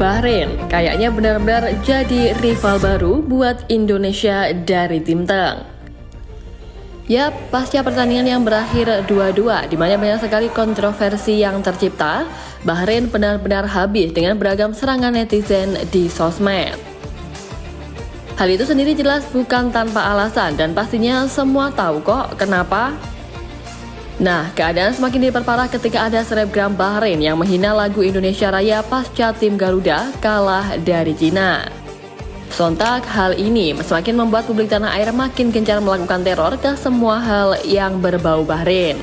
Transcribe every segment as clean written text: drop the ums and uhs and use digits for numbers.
Bahrain kayaknya benar-benar jadi rival baru buat Indonesia dari Tim Teng. Yap, pasca pertandingan yang berakhir 2-2, di mana banyak sekali kontroversi yang tercipta, Bahrain benar-benar habis dengan beragam serangan netizen di sosmed. Hal itu sendiri jelas bukan tanpa alasan dan pastinya semua tahu kok kenapa. Nah, keadaan semakin diperparah ketika ada selebgram Bahrain yang menghina lagu Indonesia Raya pasca tim Garuda kalah dari Cina. Sontak hal ini semakin membuat publik tanah air makin gencar melakukan teror ke semua hal yang berbau Bahrain.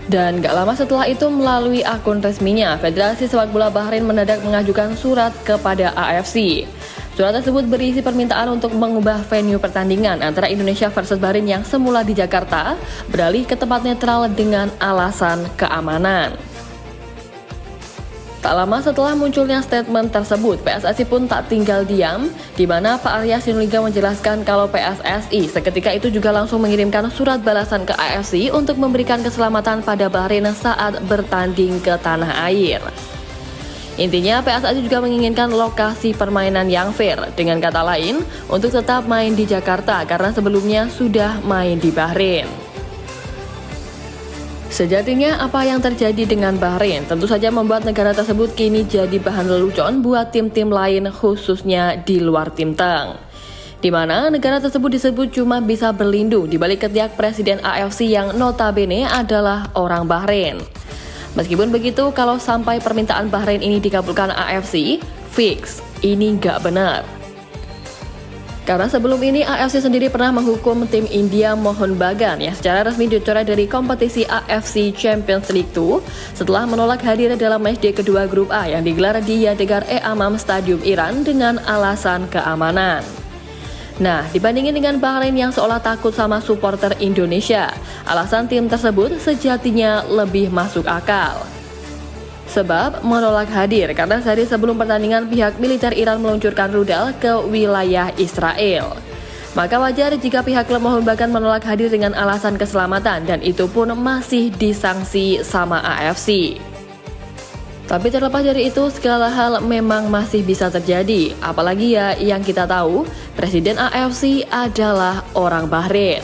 Dan gak lama setelah itu melalui akun resminya, Federasi Sepak Bola Bahrain mendadak mengajukan surat kepada AFC. Surat tersebut berisi permintaan untuk mengubah venue pertandingan antara Indonesia versus Bahrain yang semula di Jakarta beralih ke tempat netral dengan alasan keamanan. Tak lama setelah munculnya statement tersebut, PSSI pun tak tinggal diam, di mana Pak Arya Sinulinga menjelaskan kalau PSSI seketika itu juga langsung mengirimkan surat balasan ke AFC untuk memberikan keselamatan pada Bahrain saat bertanding ke tanah air. Intinya, PSSI juga menginginkan lokasi permainan yang fair, dengan kata lain, untuk tetap main di Jakarta karena sebelumnya sudah main di Bahrain. Sejatinya, apa yang terjadi dengan Bahrain tentu saja membuat negara tersebut kini jadi bahan lelucon buat tim-tim lain khususnya di luar Tim Teng. Di mana negara tersebut disebut cuma bisa berlindung di balik ketiak Presiden AFC yang notabene adalah orang Bahrain. Meskipun begitu, kalau sampai permintaan Bahrain ini dikabulkan AFC, fix, ini nggak benar. Karena sebelum ini AFC sendiri pernah menghukum tim India Mohun Bagan yang secara resmi dicoret dari kompetisi AFC Champions League 2 setelah menolak hadir dalam matchday kedua grup A yang digelar di Yadigar-e-Amam Stadium Iran dengan alasan keamanan. Nah, dibandingin dengan Bahrain yang seolah takut sama supporter Indonesia, alasan tim tersebut sejatinya lebih masuk akal. Sebab menolak hadir karena sehari sebelum pertandingan pihak militer Iran meluncurkan rudal ke wilayah Israel. Maka wajar jika pihak klub Mohun Bagan menolak hadir dengan alasan keselamatan dan itu pun masih disanksi sama AFC. Tapi terlepas dari itu, segala hal memang masih bisa terjadi. Apalagi ya yang kita tahu, Presiden AFC adalah orang Bahrain.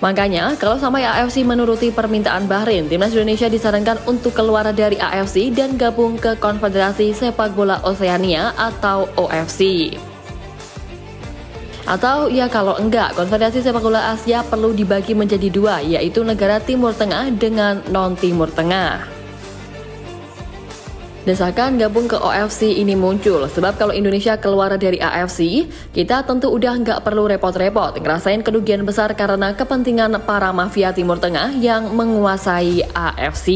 Makanya, kalau sampai AFC menuruti permintaan Bahrain, Timnas Indonesia disarankan untuk keluar dari AFC dan gabung ke Konfederasi Sepak Bola Oseania atau OFC. Atau ya kalau enggak, Konfederasi Sepak Bola Asia perlu dibagi menjadi dua, yaitu negara Timur Tengah dengan non-Timur Tengah. Desakan gabung ke OFC ini muncul, sebab kalau Indonesia keluar dari AFC, kita tentu udah nggak perlu repot-repot ngerasain kerugian besar karena kepentingan para mafia Timur Tengah yang menguasai AFC.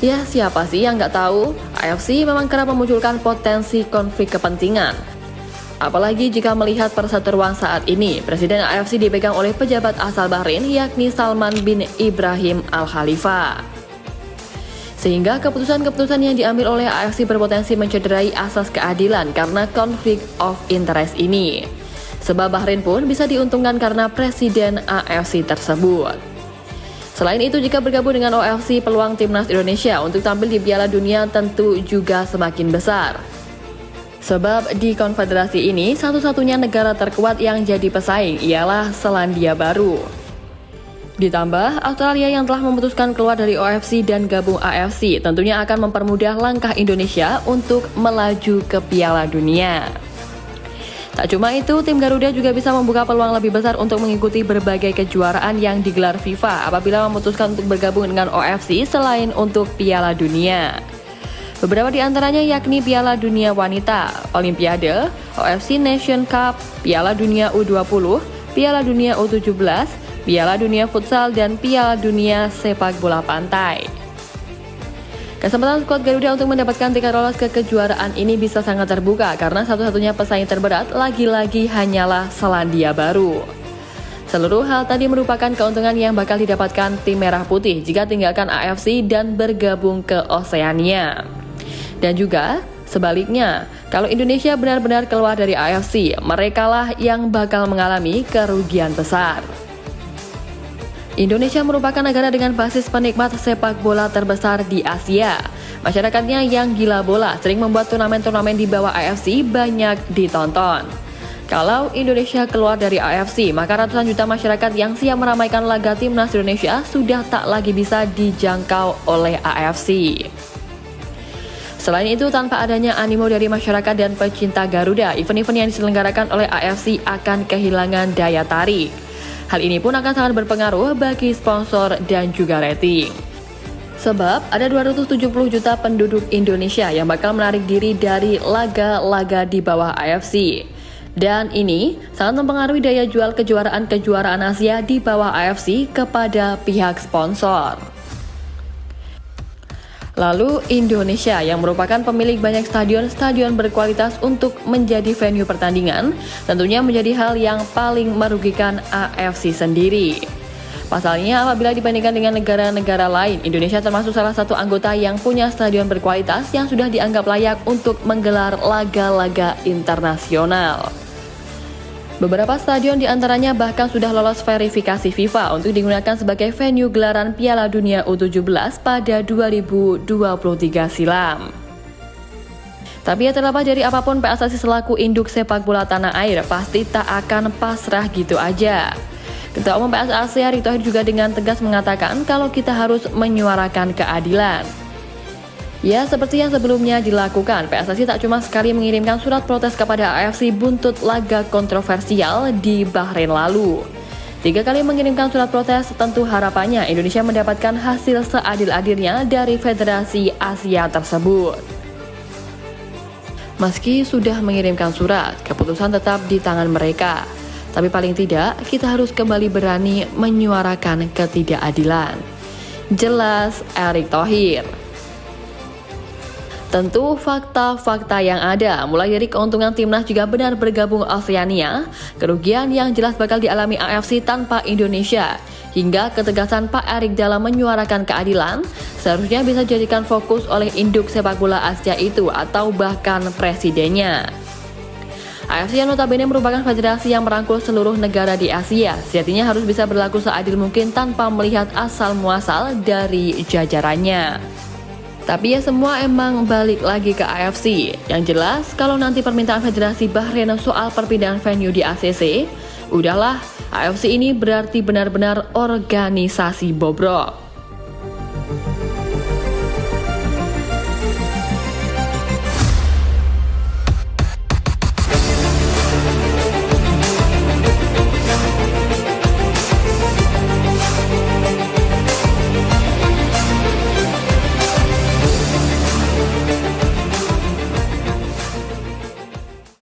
Ya, siapa sih yang nggak tahu? AFC memang kerap memunculkan potensi konflik kepentingan. Apalagi jika melihat perseteruan saat ini, Presiden AFC dipegang oleh pejabat asal Bahrain yakni Salman bin Ibrahim Al Khalifa. Sehingga keputusan-keputusan yang diambil oleh AFC berpotensi mencederai asas keadilan karena konflik of interest ini. Sebab Bahrain pun bisa diuntungkan karena presiden AFC tersebut. Selain itu, jika bergabung dengan OFC, peluang Timnas Indonesia untuk tampil di Piala Dunia tentu juga semakin besar. Sebab di konfederasi ini, satu-satunya negara terkuat yang jadi pesaing ialah Selandia Baru. Ditambah, Australia yang telah memutuskan keluar dari OFC dan gabung AFC tentunya akan mempermudah langkah Indonesia untuk melaju ke Piala Dunia. Tak cuma itu, tim Garuda juga bisa membuka peluang lebih besar untuk mengikuti berbagai kejuaraan yang digelar FIFA apabila memutuskan untuk bergabung dengan OFC selain untuk Piala Dunia. Beberapa di antaranya yakni Piala Dunia Wanita, Olimpiade, OFC Nation Cup, Piala Dunia U20, Piala Dunia U17, Piala Dunia Futsal, dan Piala Dunia Sepak Bola Pantai. Kesempatan skuad Garuda untuk mendapatkan tiket lolos ke kejuaraan ini bisa sangat terbuka karena satu-satunya pesaing terberat lagi-lagi hanyalah Selandia Baru. Seluruh hal tadi merupakan keuntungan yang bakal didapatkan tim Merah Putih jika tinggalkan AFC dan bergabung ke Oseania. Dan juga sebaliknya, kalau Indonesia benar-benar keluar dari AFC, merekalah yang bakal mengalami kerugian besar. Indonesia merupakan negara dengan basis penikmat sepak bola terbesar di Asia. Masyarakatnya yang gila bola sering membuat turnamen-turnamen di bawah AFC banyak ditonton. Kalau Indonesia keluar dari AFC, maka ratusan juta masyarakat yang siap meramaikan laga timnas Indonesia sudah tak lagi bisa dijangkau oleh AFC. Selain itu, tanpa adanya animo dari masyarakat dan pecinta Garuda, event-event yang diselenggarakan oleh AFC akan kehilangan daya tarik. Hal ini pun akan sangat berpengaruh bagi sponsor dan juga rating. Sebab ada 270 juta penduduk Indonesia yang bakal menarik diri dari laga-laga di bawah AFC. Dan ini sangat mempengaruhi daya jual kejuaraan-kejuaraan Asia di bawah AFC kepada pihak sponsor. Lalu Indonesia yang merupakan pemilik banyak stadion berkualitas untuk menjadi venue pertandingan, tentunya menjadi hal yang paling merugikan AFC sendiri. Pasalnya, apabila dibandingkan dengan negara-negara lain, Indonesia termasuk salah satu anggota yang punya stadion berkualitas yang sudah dianggap layak untuk menggelar laga-laga internasional. Beberapa stadion diantaranya bahkan sudah lolos verifikasi FIFA untuk digunakan sebagai venue gelaran Piala Dunia U17 pada 2023 silam. Tapi ya terlepas dari apapun, PSSI selaku induk sepak bola tanah air pasti tak akan pasrah gitu aja. Ketua Umum PSSI Erick Thohir juga dengan tegas mengatakan kalau kita harus menyuarakan keadilan. Ya, seperti yang sebelumnya dilakukan, PSSI tak cuma sekali mengirimkan surat protes kepada AFC buntut laga kontroversial di Bahrain lalu. 3 kali mengirimkan surat protes, tentu harapannya Indonesia mendapatkan hasil seadil-adilnya dari Federasi Asia tersebut. Meski sudah mengirimkan surat, keputusan tetap di tangan mereka. Tapi paling tidak, kita harus kembali berani menyuarakan ketidakadilan. Jelas Erick Thohir. Tentu fakta-fakta yang ada, mulai dari keuntungan timnas juga benar bergabung Oceania, kerugian yang jelas bakal dialami AFC tanpa Indonesia, hingga ketegasan Pak Erick dalam menyuarakan keadilan, seharusnya bisa dijadikan fokus oleh induk sepak bola Asia itu atau bahkan presidennya. AFC yang notabene merupakan federasi yang merangkul seluruh negara di Asia, sejatinya harus bisa berlaku seadil mungkin tanpa melihat asal-muasal dari jajarannya. Tapi ya semua emang balik lagi ke AFC. Yang jelas, kalau nanti permintaan Federasi Bahrain soal perpindahan venue di ACC, udahlah, AFC ini berarti benar-benar organisasi bobrok.